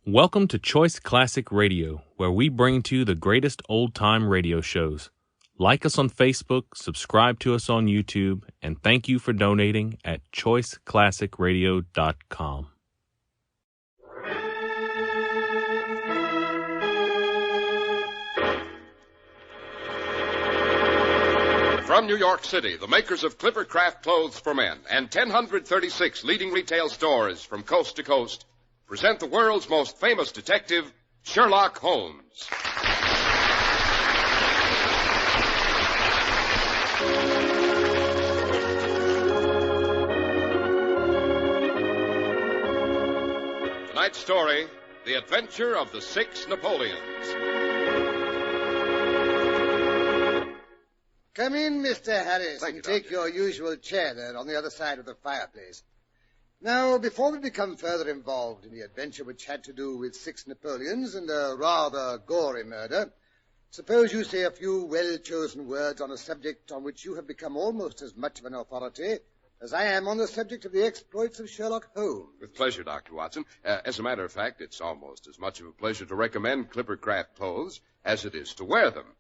Welcome to Choice Classic Radio, where we bring to you the greatest old-time radio shows. Like us on Facebook, subscribe to us on YouTube, and thank you for donating at choiceclassicradio.com. From New York City, the makers of Clipper Craft Clothes for Men and 1,036 leading retail stores from coast to coast present the world's most famous detective, Sherlock Holmes. Tonight's story, The Adventure of the 6 Napoleons. Come in, Mr. Harris, Thank you, and take Doctor. your usual chair there on the other side of the fireplace. Now, before we become further involved in the adventure which had to do with 6 Napoleons and a rather gory murder, suppose you say a few well-chosen words on a subject on which you have become almost as much of an authority as I am on the subject of the exploits of Sherlock Holmes. With pleasure, Dr. Watson. As a matter of fact, it's almost as much of a pleasure to recommend Clipper Craft clothes as it is to wear them.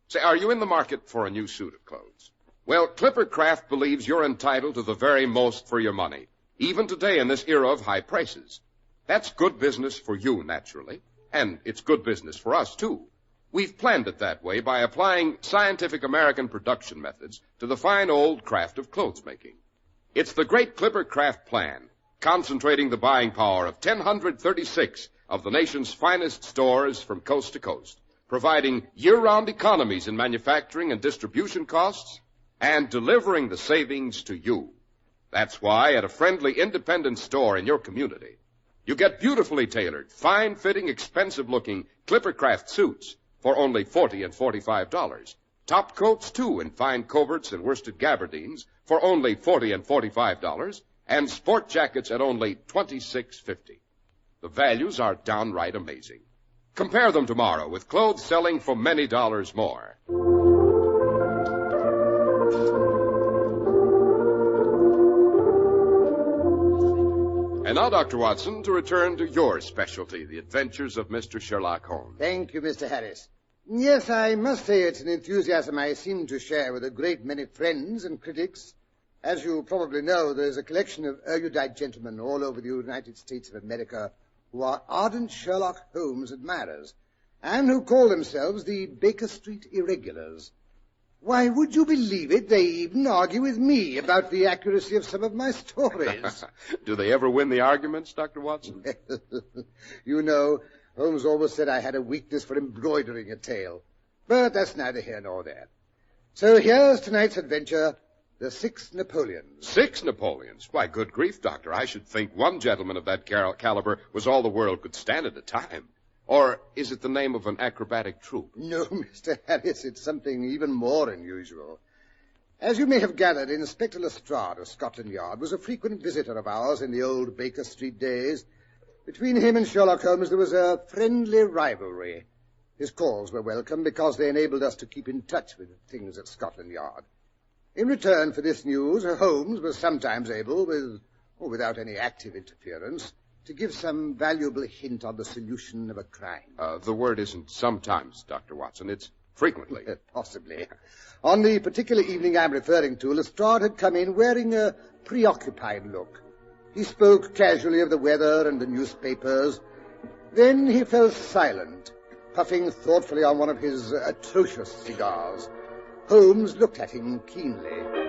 Say, are you in the market for a new suit of clothes? Well, Clipper Craft believes you're entitled to the very most for your money, even today in this era of high prices. That's good business for you, naturally, and it's good business for us, too. We've planned it that way by applying scientific American production methods to the fine old craft of clothes making. It's the great Clipper Craft plan, concentrating the buying power of 1,036 of the nation's finest stores from coast to coast, providing year-round economies in manufacturing and distribution costs, and delivering the savings to you. That's why at a friendly independent store in your community, you get beautifully tailored, fine-fitting, expensive-looking Clipper Craft suits for only $40 and $45. Top coats, too, in fine coverts and worsted gabardines for only $40 and $45, and sport jackets at only $26.50. The values are downright amazing. Compare them tomorrow with clothes selling for many dollars more. And now, Dr. Watson, to return to your specialty, the adventures of Mr. Sherlock Holmes. Thank you, Mr. Harris. Yes, I must say it's an enthusiasm I seem to share with a great many friends and critics. As you probably know, there's a collection of erudite gentlemen all over the United States of America who are ardent Sherlock Holmes admirers, and who call themselves the Baker Street Irregulars. Why, would you believe it? They even argue with me about the accuracy of some of my stories. Do they ever win the arguments, Dr. Watson? You know, Holmes always said I had a weakness for embroidering a tale. But that's neither here nor there. So here's tonight's adventure, the 6 Napoleons. 6 Napoleons? Why, good grief, Doctor. I should think one gentleman of that caliber was all the world could stand at a time. Or is it the name of an acrobatic troupe? No, Mr. Harris, it's something even more unusual. As you may have gathered, Inspector Lestrade of Scotland Yard was a frequent visitor of ours in the old Baker Street days. Between him and Sherlock Holmes there was a friendly rivalry. His calls were welcome because they enabled us to keep in touch with things at Scotland Yard. In return for this news, Holmes was sometimes able, without any active interference, to give some valuable hint on the solution of a crime. The word isn't sometimes, Dr. Watson. It's frequently. Possibly. On the particular evening I'm referring to, Lestrade had come in wearing a preoccupied look. He spoke casually of the weather and the newspapers. Then he fell silent, puffing thoughtfully on one of his atrocious cigars. Holmes looked at him keenly.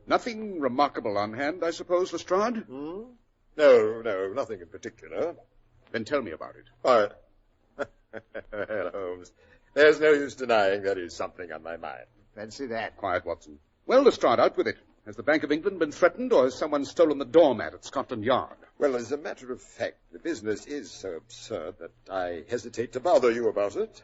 Nothing remarkable on hand, I suppose, Lestrade? No, nothing in particular. Then tell me about it. Well, Holmes, there's no use denying there is something on my mind. Fancy that. Quiet, Watson. Well, Lestrade, out with it. Has the Bank of England been threatened, or has someone stolen the doormat at Scotland Yard? Well, as a matter of fact, the business is so absurd that I hesitate to bother you about it.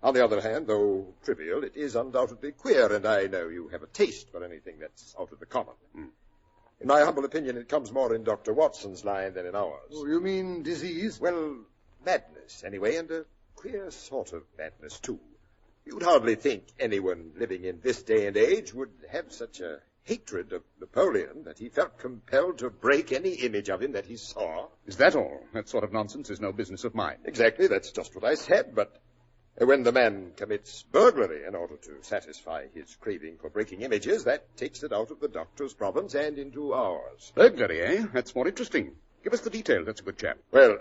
On the other hand, though trivial, it is undoubtedly queer, and I know you have a taste for anything that's out of the common. In my humble opinion, it comes more in Dr. Watson's line than in ours. Oh, you mean disease? Well, madness, anyway, and a queer sort of madness, too. You'd hardly think anyone living in this day and age would have such a hatred of Napoleon that he felt compelled to break any image of him that he saw. Is that all? That sort of nonsense is no business of mine. Exactly, that's just what I said, but when the man commits burglary in order to satisfy his craving for breaking images, that takes it out of the doctor's province and into ours. Burglary, eh? That's more interesting. Give us the details, that's a good chap. Well,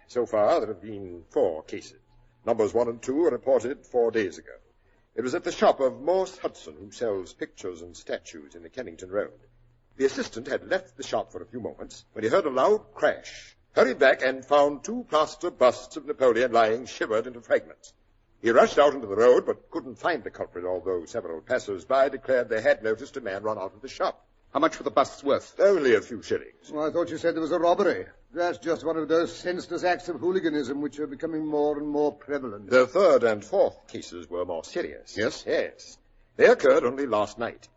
so far there have been 4 cases. Numbers 1 and 2 were reported 4 days ago. It was at the shop of Morse Hudson, who sells pictures and statues in the Kennington Road. The assistant had left the shop for a few moments when he heard a loud crash, hurried back and found 2 plaster busts of Napoleon lying shivered into fragments. He rushed out into the road, but couldn't find the culprit, although several passers-by declared they had noticed a man run out of the shop. How much were the busts worth? Only a few shillings. Well, I thought you said there was a robbery. That's just one of those senseless acts of hooliganism which are becoming more and more prevalent. The 3rd and 4th cases were more serious. Yes? Yes. They occurred only last night.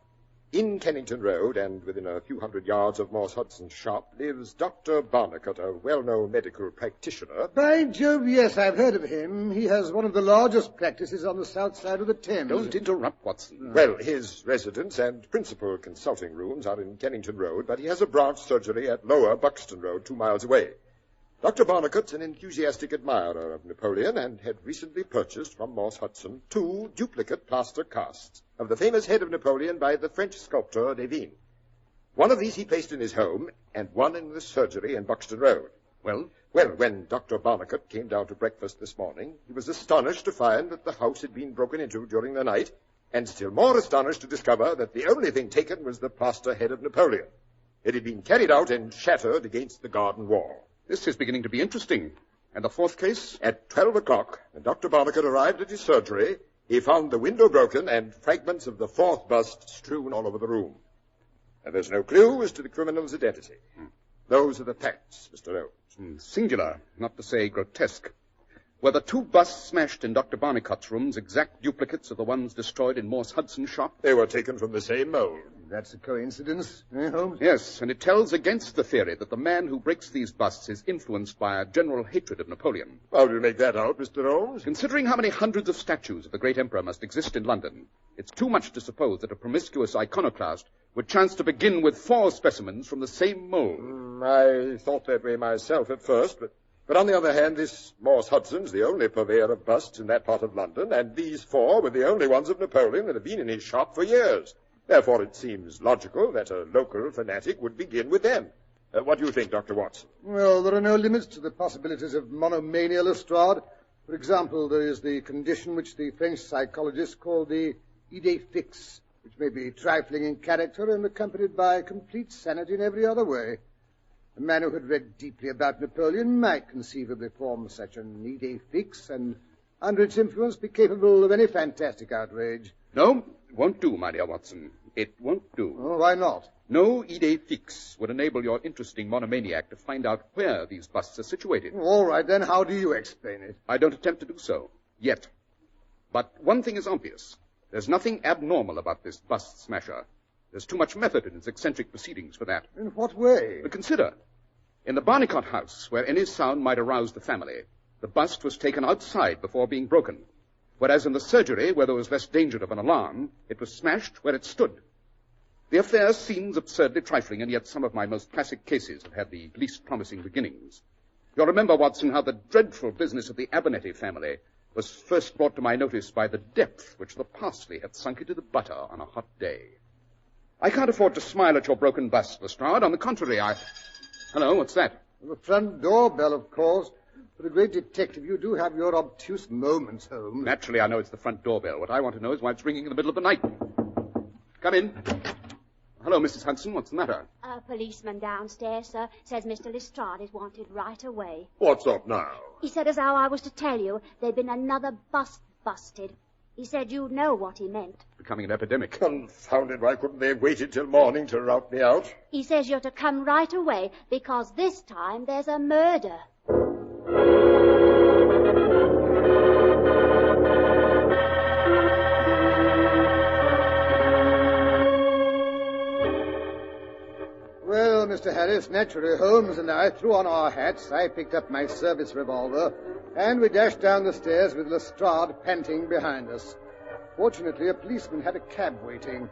In Kennington Road, and within a few hundred yards of Morse Hudson's shop, lives Dr. Barnacut, a well-known medical practitioner. By Jove, yes, I've heard of him. He has one of the largest practices on the south side of the Thames. Don't interrupt, Watson. Well, his residence and principal consulting rooms are in Kennington Road, but he has a branch surgery at Lower Buxton Road, 2 miles away. Dr. Barnacut's an enthusiastic admirer of Napoleon and had recently purchased from Morse Hudson 2 duplicate plaster casts of the famous head of Napoleon by the French sculptor Devine. One of these he placed in his home, and one in the surgery in Buxton Road. Well? Well, when Dr. Barnacut came down to breakfast this morning, he was astonished to find that the house had been broken into during the night, and still more astonished to discover that the only thing taken was the plaster head of Napoleon. It had been carried out and shattered against the garden wall. This is beginning to be interesting. And the 4th case? At 12 o'clock, when Dr. Barnacut arrived at his surgery, he found the window broken and fragments of the 4th bust strewn all over the room. And there's no clue as to the criminal's identity. Those are the facts, Mr. Holmes. Singular, not to say grotesque. Were the 2 busts smashed in Dr. Barnacut's rooms exact duplicates of the ones destroyed in Morse Hudson's shop? They were taken from the same mold. That's a coincidence, eh, Holmes? Yes, and it tells against the theory that the man who breaks these busts is influenced by a general hatred of Napoleon. How do you make that out, Mr. Holmes? Considering how many hundreds of statues of the great emperor must exist in London, it's too much to suppose that a promiscuous iconoclast would chance to begin with 4 specimens from the same mold. I thought that way myself at first, but on the other hand, this Morse Hudson's the only purveyor of busts in that part of London, and these 4 were the only ones of Napoleon that have been in his shop for years. Therefore, it seems logical that a local fanatic would begin with them. What do you think, Dr. Watson? Well, there are no limits to the possibilities of monomania, Lestrade. For example, there is the condition which the French psychologists call the idée fixe, which may be trifling in character and accompanied by complete sanity in every other way. A man who had read deeply about Napoleon might conceivably form such an idée fixe and, under its influence, be capable of any fantastic outrage. No, it won't do, my dear Watson. It won't do. Oh, why not? No idée fixe would enable your interesting monomaniac to find out where these busts are situated. All right, then, how do you explain it? I don't attempt to do so, yet. But one thing is obvious. There's nothing abnormal about this bust smasher. There's too much method in his eccentric proceedings for that. In what way? But consider, in the Barnacott house, where any sound might arouse the family, the bust was taken outside before being broken. Whereas in the surgery, where there was less danger of an alarm, it was smashed where it stood. The affair seems absurdly trifling, and yet some of my most classic cases have had the least promising beginnings. You'll remember, Watson, how the dreadful business of the Abernethy family was first brought to my notice by the depth which the parsley had sunk into the butter on a hot day. I can't afford to smile at your broken bust, Lestrade. On the contrary, Hello, what's that? The front doorbell, of course. For a great detective, you do have your obtuse moments, Holmes. Naturally, I know it's the front doorbell. What I want to know is why it's ringing in the middle of the night. Come in. Hello, Mrs. Hudson. What's the matter? A policeman downstairs, sir, says Mr. Lestrade is wanted right away. What's up now? He said as how I was to tell you there'd been another bust busted. He said you'd know what he meant. Becoming an epidemic. Confounded, why couldn't they have waited till morning to rout me out? He says you're to come right away because this time there's a murder. Well, Mr. Harris, naturally, Holmes and I threw on our hats. I picked up my service revolver. And we dashed down the stairs with Lestrade panting behind us. Fortunately, a policeman had a cab waiting.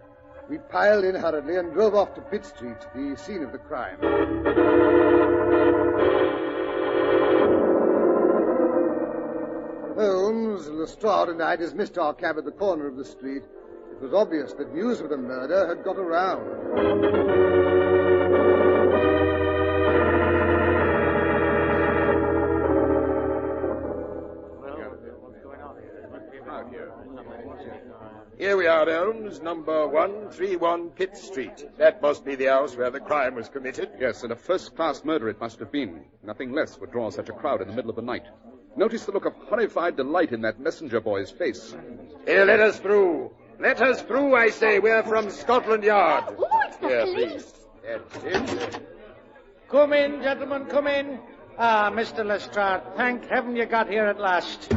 We piled in hurriedly and drove off to Pitt Street, the scene of the crime. Holmes, Lestrade, and I dismissed our cab at the corner of the street. It was obvious that news of the murder had got around. Here we are, Holmes, number 131 Pitt Street. That must be the house where the crime was committed. Yes, and a first-class murder it must have been. Nothing less would draw such a crowd in the middle of the night. Notice the look of horrified delight in that messenger boy's face. Here, let us through. Let us through, I say. We're from Scotland Yard. Oh, it's the police. That's it. Come in, gentlemen, come in. Ah, Mr. Lestrade, thank heaven you got here at last.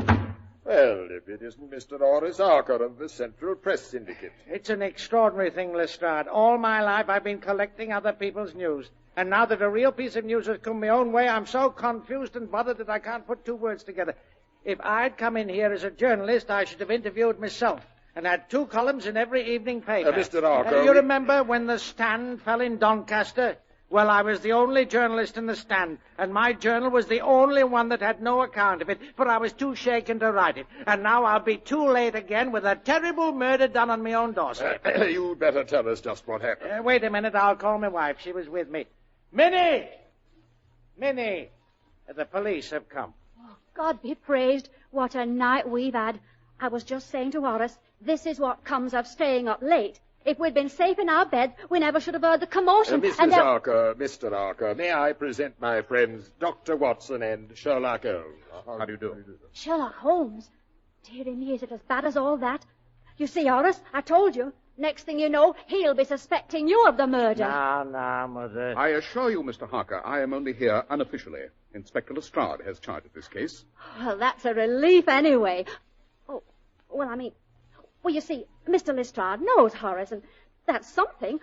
Well, if it isn't Mr. Horace Harker of the Central Press Syndicate. It's an extraordinary thing, Lestrade. All my life I've been collecting other people's news. And now that a real piece of news has come my own way, I'm so confused and bothered that I can't put two words together. If I'd come in here as a journalist, I should have interviewed myself and had 2 columns in every evening paper. Mr. Harker... you remember when the Stand fell in Doncaster? Well, I was the only journalist in the Stand, and my journal was the only one that had no account of it, for I was too shaken to write it. And now I'll be too late again with a terrible murder done on my own doorstep. You'd better tell us just what happened. Wait a minute, I'll call my wife. She was with me. Minnie! Minnie! The police have come. Oh, God be praised. What a night we've had. I was just saying to Horace, this is what comes of staying up late. If we'd been safe in our beds, we never should have heard the commotion. Mr. Harker, may I present my friends Dr. Watson and Sherlock Holmes? How do you do? Sherlock Holmes? Dear me, is it as bad as all that? You see, Horace, I told you. Next thing you know, he'll be suspecting you of the murder. Now, Mother. I assure you, Mr. Harker, I am only here unofficially. Inspector Lestrade has charge of this case. Well, that's a relief anyway. Oh, well, you see, Mr. Lestrade knows Horace, and that's something.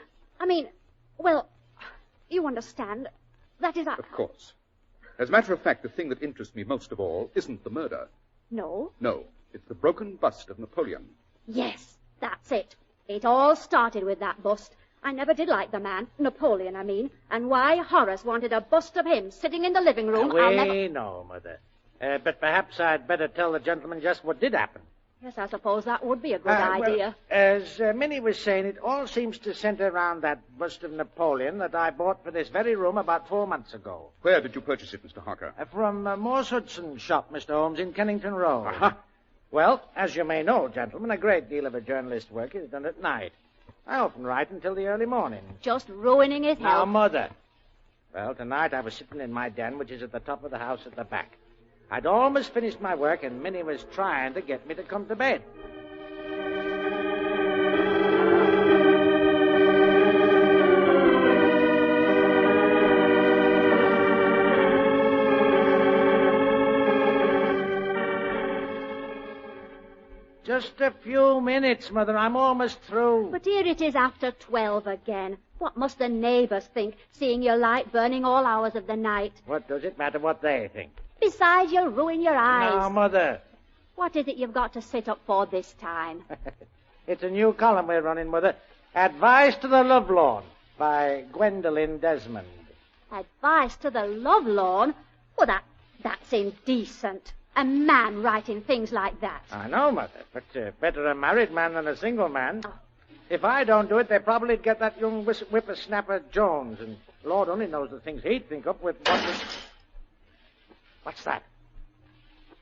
You understand. That is... Of course. As a matter of fact, the thing that interests me most of all isn't the murder. No? No, it's the broken bust of Napoleon. Yes, that's it. It all started with that bust. I never did like the man, Napoleon, and why Horace wanted a bust of him sitting in the living room, No, Mother. But perhaps I'd better tell the gentleman just what did happen. Yes, I suppose that would be a good idea. As Minnie was saying, it all seems to center around that bust of Napoleon that I bought for this very room about 4 months ago. Where did you purchase it, Mr. Harker? From Morse Hudson's shop, Mr. Holmes, in Kennington Road. Uh-huh. Well, as you may know, gentlemen, a great deal of a journalist's work is done at night. I often write until the early morning. Just ruining his Now, health. Mother. Well, tonight I was sitting in my den, which is at the top of the house at the back. I'd almost finished my work, and Minnie was trying to get me to come to bed. Just a few minutes, Mother. I'm almost through. But here it is after 12 again. What must the neighbours think, seeing your light burning all hours of the night? What does it matter what they think? Besides, you'll ruin your eyes. Now, Mother. What is it you've got to sit up for this time? It's a new column we're running, Mother. Advice to the Lovelorn by Gwendolyn Desmond. Advice to the lovelorn? Well, that's indecent. A man writing things like that. I know, Mother, but better a married man than a single man. Oh. If I don't do it, they'd probably get that young whippersnapper Jones, and Lord only knows the things he'd think up with What's that?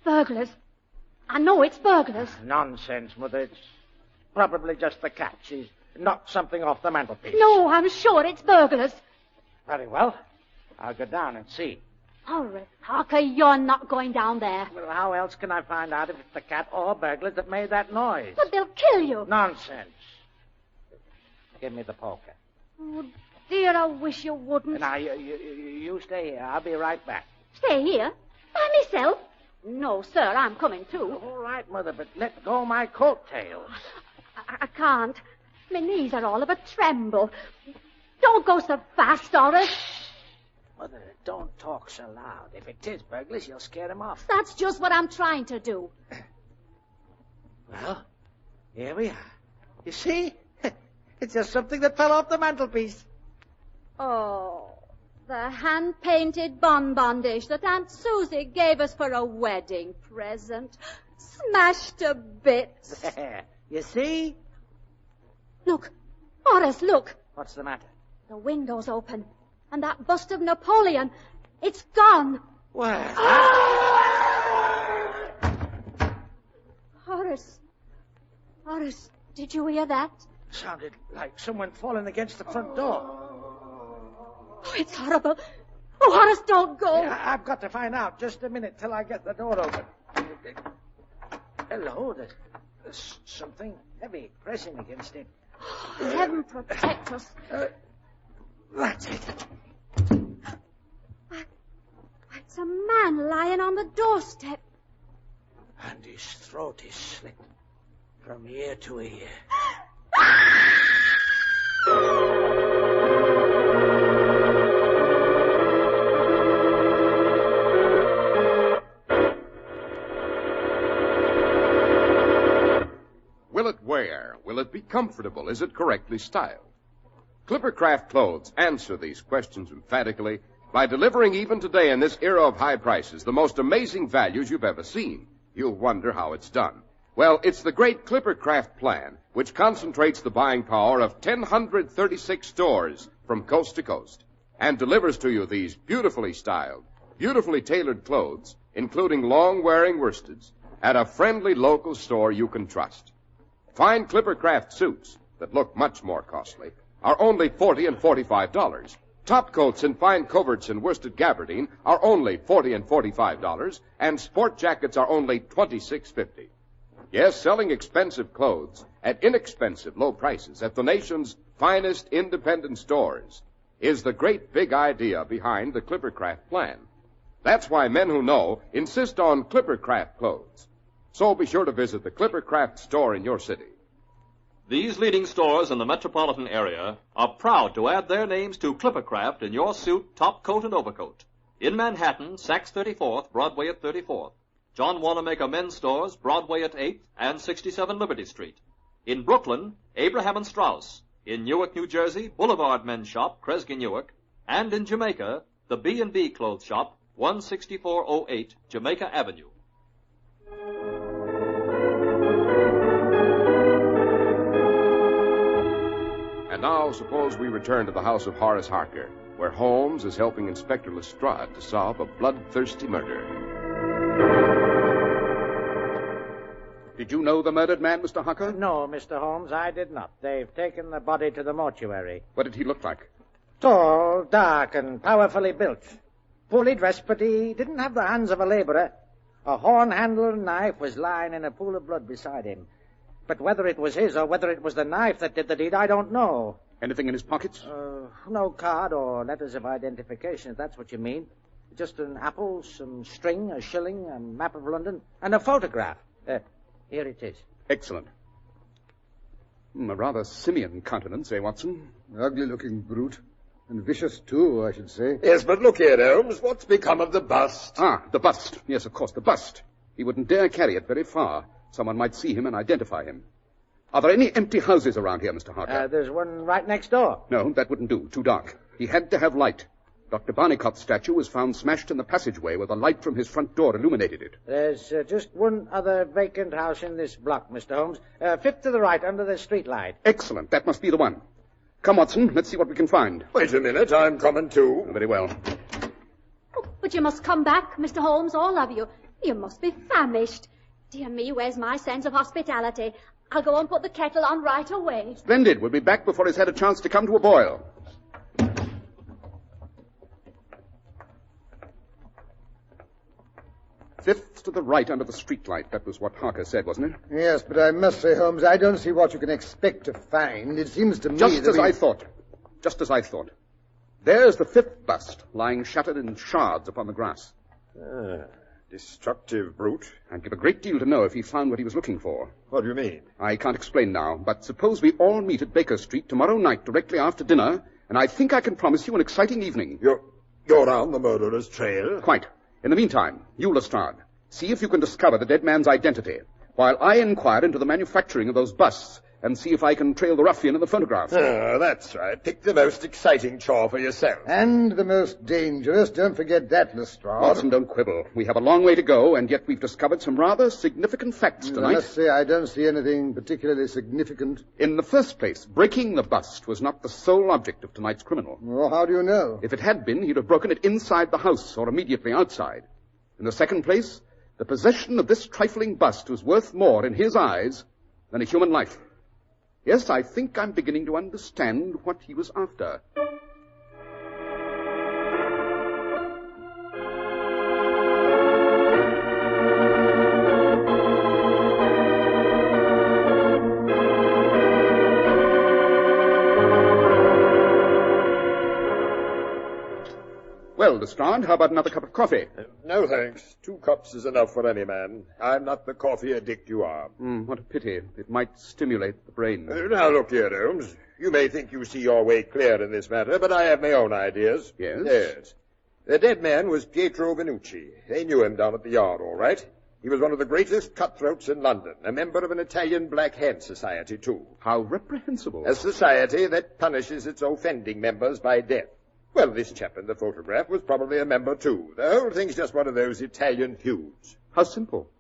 Burglars. I know it's burglars. Nonsense, Mother. It's probably just the cat. She's knocked something off the mantelpiece. No, I'm sure it's burglars. Very well. I'll go down and see. Horace Harker, you're not going down there. Well, how else can I find out if it's the cat or burglars that made that noise? But they'll kill you. Nonsense. Give me the poker. Oh, dear, I wish you wouldn't. Now, you stay here. I'll be right back. Stay here? By myself? No, sir, I'm coming too. All right, Mother, but let go my coattails. I can't. My knees are all of a tremble. Don't go so fast, Horace. Mother, don't talk so loud. If it is burglars, you'll scare them off. That's just what I'm trying to do. Well, here we are. You see? It's just something that fell off the mantelpiece. Oh, the hand-painted bonbon dish that Aunt Susie gave us for a wedding present. Smashed to bits. There. You see? Look, Horace, look. What's the matter? The window's open, and that bust of Napoleon, it's gone. Where? Horace, did you hear that? Sounded like someone falling against the front door. Oh, it's horrible. Oh, Horace, don't go. Yeah, I've got to find out. Just a minute till I get the door open. Hello, there's something heavy pressing against it. Heaven protect us. That's it. It's a man lying on the doorstep. And his throat is slit from ear to ear. Will it wear? Will it be comfortable? Is it correctly styled? Clippercraft Clothes answer these questions emphatically by delivering even today in this era of high prices the most amazing values you've ever seen. You'll wonder how it's done. Well, it's the great Clippercraft plan, which concentrates the buying power of 1,036 stores from coast to coast and delivers to you these beautifully styled, beautifully tailored clothes, including long-wearing worsteds, at a friendly local store you can trust. Fine Clippercraft suits that look much more costly are only $40 and $45. Top coats in fine coverts and worsted gabardine are only $40 and $45, and sport jackets are only $26.50. Yes, selling expensive clothes at inexpensive low prices at the nation's finest independent stores is the great big idea behind the Clippercraft plan. That's why men who know insist on Clippercraft clothes. So be sure to visit the Clippercraft store in your city. These leading stores in the metropolitan area are proud to add their names to Clippercraft in your suit, top coat, and overcoat. In Manhattan, Saks 34th, Broadway at 34th. John Wanamaker Men's Stores, Broadway at 8th and 67 Liberty Street. In Brooklyn, Abraham and Strauss. In Newark, New Jersey, Boulevard Men's Shop, Kresge Newark. And in Jamaica, the B&B Clothes Shop, 16408 Jamaica Avenue. And now, suppose we return to the house of Horace Harker, where Holmes is helping Inspector Lestrade to solve a bloodthirsty murder. Did you know the murdered man, Mr. Harker? No, Mr. Holmes, I did not. They've taken the body to the mortuary. What did he look like? Tall, dark, and powerfully built. Poorly dressed, but he didn't have the hands of a laborer. A horn-handled knife was lying in a pool of blood beside him. But whether it was his or whether it was the knife that did the deed, I don't know. Anything in his pockets? No card or letters of identification, if that's what you mean. Just an apple, some string, a shilling, a map of London, and a photograph. Here it is. Excellent. A rather simian countenance, eh, Watson? Ugly-looking brute. And vicious, too, I should say. Yes, but look here, Holmes. What's become of the bust? Ah, the bust. Yes, of course, the bust. He wouldn't dare carry it very far. Someone might see him and identify him. Are there any empty houses around here, Mr. Harker? There's one right next door. No, that wouldn't do. Too dark. He had to have light. Dr. Barnicot's statue was found smashed in the passageway where the light from his front door illuminated it. There's just one other vacant house in this block, Mr. Holmes. Fifth to the right, under the street light. Excellent. That must be the one. Come, Watson. Let's see what we can find. Wait a minute. I'm coming too. Very well. Oh, but you must come back, Mr. Holmes, all of you. You must be famished. Dear me, where's my sense of hospitality? I'll go and put the kettle on right away. Splendid. We'll be back before he's had a chance to come to a boil. Fifth to the right under the streetlight. That was what Harker said, wasn't it? Yes, but I must say, Holmes, I don't see what you can expect to find. It seems to me Just as I thought. There's the fifth bust, lying shattered in shards upon the grass. Destructive brute. I'd give a great deal to know if he found what he was looking for. What do you mean? I can't explain now, but suppose we all meet at Baker Street tomorrow night directly after dinner, and I think I can promise you an exciting evening. You're on the murderer's trail? Quite. In the meantime, you, Lestrade, see if you can discover the dead man's identity, while I inquire into the manufacturing of those busts and see if I can trail the ruffian in the photograph. Oh, that's right. Pick the most exciting chore for yourself. And the most dangerous. Don't forget that, Lestrade. Watson, don't quibble. We have a long way to go, and yet we've discovered some rather significant facts tonight. I must say I don't see anything particularly significant. In the first place, breaking the bust was not the sole object of tonight's criminal. Well, how do you know? If it had been, he'd have broken it inside the house or immediately outside. In the second place, the possession of this trifling bust was worth more in his eyes than a human life. Yes, I think I'm beginning to understand what he was after. Well, Lestrade, how about another cup of coffee? No, thanks. 2 cups is enough for any man. I'm not the coffee addict you are. What a pity. It might stimulate the brain. Now, look here, Holmes. You may think you see your way clear in this matter, but I have my own ideas. Yes? Yes. The dead man was Pietro Venucci. They knew him down at the yard, all right. He was one of the greatest cutthroats in London, a member of an Italian Black Hand Society, too. How reprehensible. A society that punishes its offending members by death. Well, this chap in the photograph was probably a member, too. The whole thing's just one of those Italian feuds. How simple.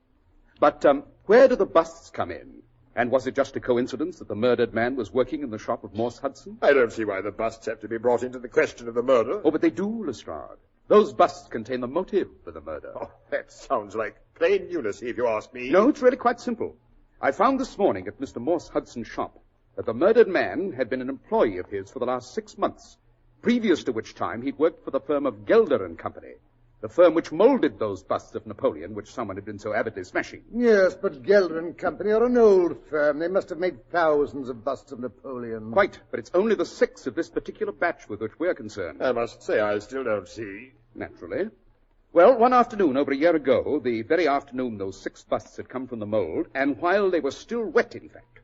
But where do the busts come in? And was it just a coincidence that the murdered man was working in the shop of Morse Hudson? I don't see why the busts have to be brought into the question of the murder. Oh, but they do, Lestrade. Those busts contain the motive for the murder. Oh, that sounds like plain lunacy, if you ask me. No, it's really quite simple. I found this morning at Mr. Morse Hudson's shop that the murdered man had been an employee of his for the last 6 months, previous to which time he'd worked for the firm of Gelder and Company, the firm which molded those busts of Napoleon which someone had been so avidly smashing. Yes, but Gelder and Company are an old firm. They must have made thousands of busts of Napoleon. Quite, but it's only the 6th of this particular batch with which we're concerned. I must say I still don't see. Naturally. Well, one afternoon over a year ago, the very afternoon those 6 busts had come from the mold, and while they were still wet, in fact,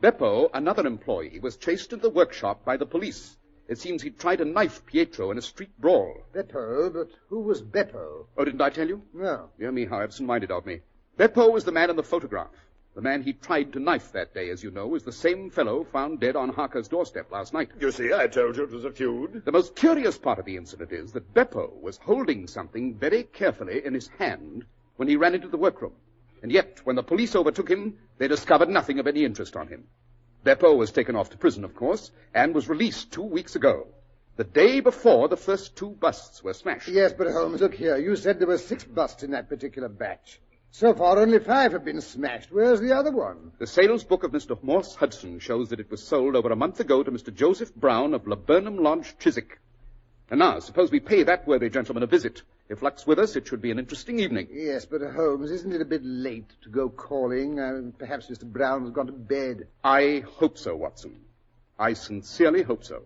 Beppo, another employee, was chased into the workshop by the police. It seems he'd tried to knife Pietro in a street brawl. Beppo? But who was Beppo? Oh, didn't I tell you? No. Dear me, how absent-minded of me. Beppo was the man in the photograph. The man he tried to knife that day, as you know, was the same fellow found dead on Harker's doorstep last night. You see, I told you it was a feud. The most curious part of the incident is that Beppo was holding something very carefully in his hand when he ran into the workroom. And yet, when the police overtook him, they discovered nothing of any interest on him. Beppo was taken off to prison, of course, and was released 2 weeks ago, the day before the first 2 busts were smashed. Yes, but Holmes, look here. You said there were 6 busts in that particular batch. So far, only 5 have been smashed. Where's the other one? The sales book of Mr. Morse Hudson shows that it was sold over a month ago to Mr. Joseph Brown of Laburnum Lodge, Chiswick. And now, suppose we pay that worthy gentleman a visit. If luck's with us, it should be an interesting evening. Yes, but Holmes, isn't it a bit late to go calling? Perhaps Mr. Brown has gone to bed. I hope so, Watson. I sincerely hope so.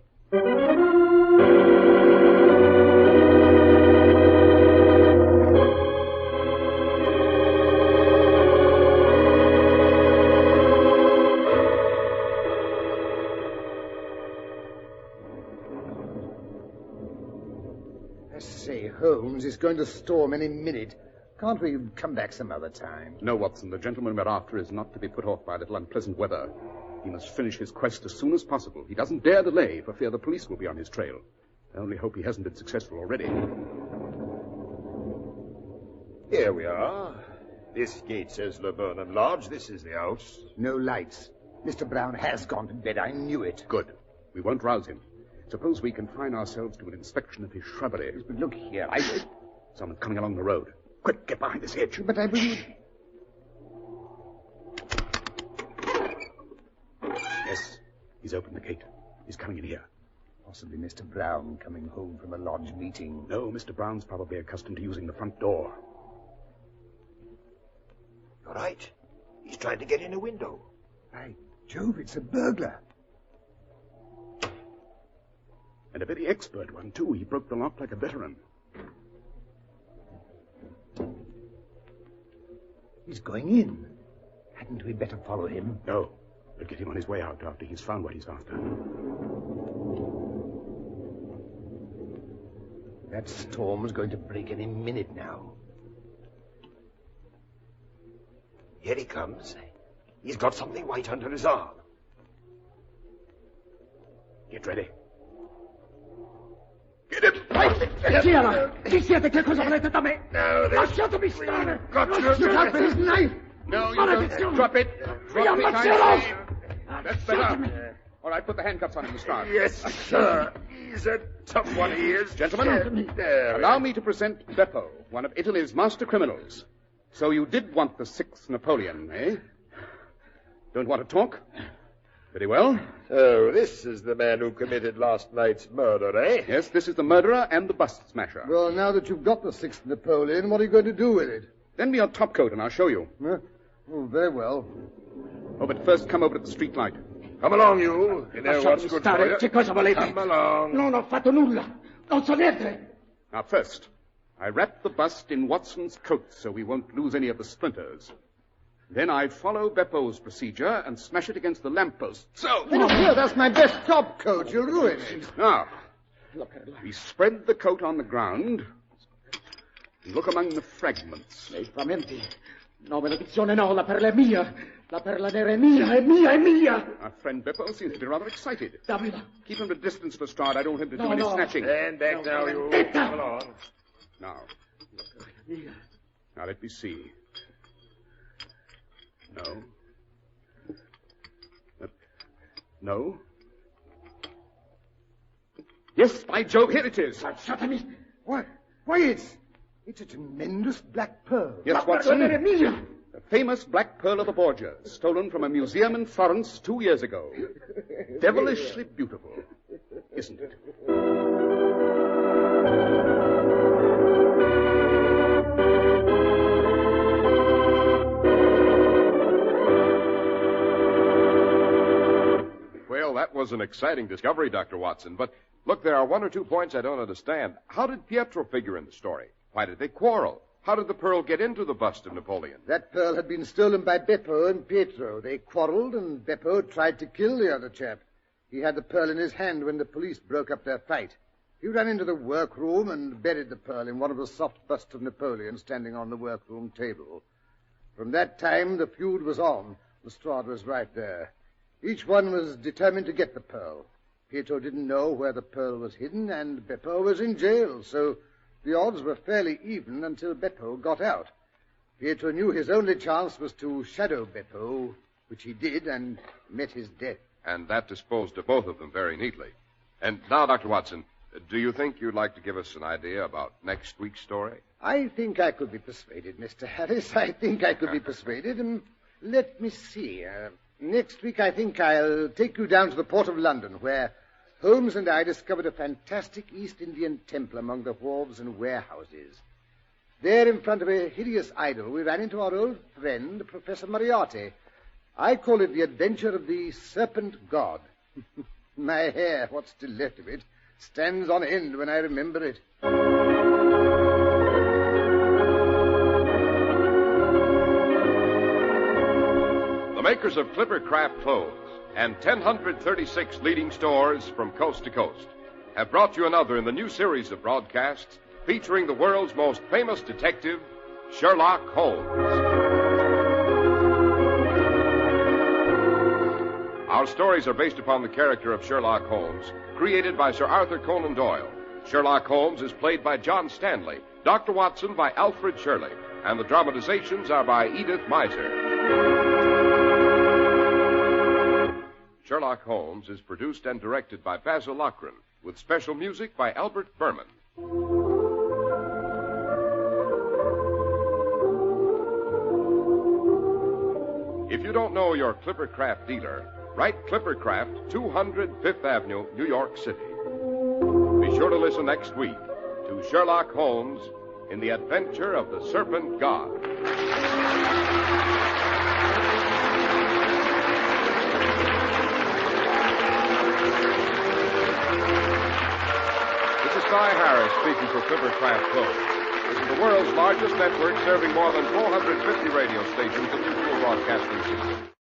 Say, Holmes, it's going to storm any minute. Can't we come back some other time? No, Watson, the gentleman we're after is not to be put off by a little unpleasant weather. He must finish his quest as soon as possible. He doesn't dare delay for fear the police will be on his trail. I only hope he hasn't been successful already. Here we are. This gate says Laburnum Lodge. This is the house. No lights. Mr. Brown has gone to bed. I knew it. Good. We won't rouse him. Suppose we confine ourselves to an inspection of his shrubbery. But look here, Someone coming along the road. Quick, get behind this hedge. But I believe... Yes, he's opened the gate. He's coming in here. Possibly Mr. Brown coming home from a lodge meeting. No, Mr. Brown's probably accustomed to using the front door. You're right. He's trying to get in a window. By Jove, it's a burglar. And a very expert one, too. He broke the lock like a veteran. He's going in. Hadn't we better follow him? No. We'll get him on his way out after he's found what he's after. That storm's going to break any minute now. Here he comes. He's got something white under his arm. Get ready. Get him! Chi siete? Che cosa volete da me? No, Lasciatemi stare! You got his knife! No, you don't. Drop it. Drop it, I say. That's better. All right, put the handcuffs on him, Lestrade. Yes, sir. He's a tough one, he is. Gentlemen, allow me to present Beppo, one of Italy's master criminals. So you did want the 6th Napoleon, eh? Don't want to talk? Very well. So, this is the man who committed last night's murder, eh? Yes, this is the murderer and the bust smasher. Well, now that you've got the 6th Napoleon, what are you going to do with it? Lend me your topcoat and I'll show you. Huh? Oh, very well. Oh, but first come over to the street light. Come along, you. You know what's good for you. Che cosa volete? Come along. Non ho fatto nulla. Non so niente. Now, first, I wrap the bust in Watson's coat so we won't lose any of the splinters. Then I follow Beppo's procedure and smash it against the lamppost. So, Look here, that's my best top coat. You'll ruin it. now, we spread the coat on the ground and look among the fragments. Lei frammenti. No, maledizione no, la perla è mia. La perla nera è mia, è mia, è mia. Our friend Beppo seems to be rather excited. Dammela. Keep him at a distance, Lestrade. I don't want him to do any no. snatching. Stand back now, you. Come along. Now, let me see. No. No. Yes, by Jove, here it is. Lasciatemi. Why, it's a tremendous black pearl. Yes, Watson. The famous black pearl of the Borgias, stolen from a museum in Florence 2 years ago. Devilishly beautiful, isn't it? Well, that was an exciting discovery, Dr. Watson. But look, there are 1 or 2 points I don't understand. How did Pietro figure in the story? Why did they quarrel? How did the pearl get into the bust of Napoleon? That pearl had been stolen by Beppo and Pietro. They quarreled, and Beppo tried to kill the other chap. He had the pearl in his hand when the police broke up their fight. He ran into the workroom and buried the pearl in one of the soft busts of Napoleon standing on the workroom table. From that time, the feud was on. Lestrade was right there. Each one was determined to get the pearl. Pietro didn't know where the pearl was hidden, and Beppo was in jail, so the odds were fairly even until Beppo got out. Pietro knew his only chance was to shadow Beppo, which he did, and met his death. And that disposed of both of them very neatly. And now, Dr. Watson, do you think you'd like to give us an idea about next week's story? I think I could be persuaded, Mr. Harris. I think I could be persuaded. Let me see. Next week, I think I'll take you down to the port of London, where Holmes and I discovered a fantastic East Indian temple among the wharves and warehouses. There, in front of a hideous idol, we ran into our old friend, Professor Moriarty. I call it the adventure of the serpent god. My hair, what's still left of it, stands on end when I remember it. The makers of Clipper Craft Clothes and 1,036 leading stores from coast to coast have brought you another in the new series of broadcasts featuring the world's most famous detective, Sherlock Holmes. Our stories are based upon the character of Sherlock Holmes, created by Sir Arthur Conan Doyle. Sherlock Holmes is played by John Stanley, Dr. Watson by Alfred Shirley, and the dramatizations are by Edith Miser. Sherlock Holmes is produced and directed by Basil Lochran, with special music by Albert Berman. If you don't know your Clipper Craft dealer, write Clipper Craft, 200 Fifth Avenue, New York City. Be sure to listen next week to Sherlock Holmes in the Adventure of the Serpent God. This is Cy Harris speaking for Clipper Craft Clothes. This is the world's largest network serving more than 450 radio stations in the Broadcasting System.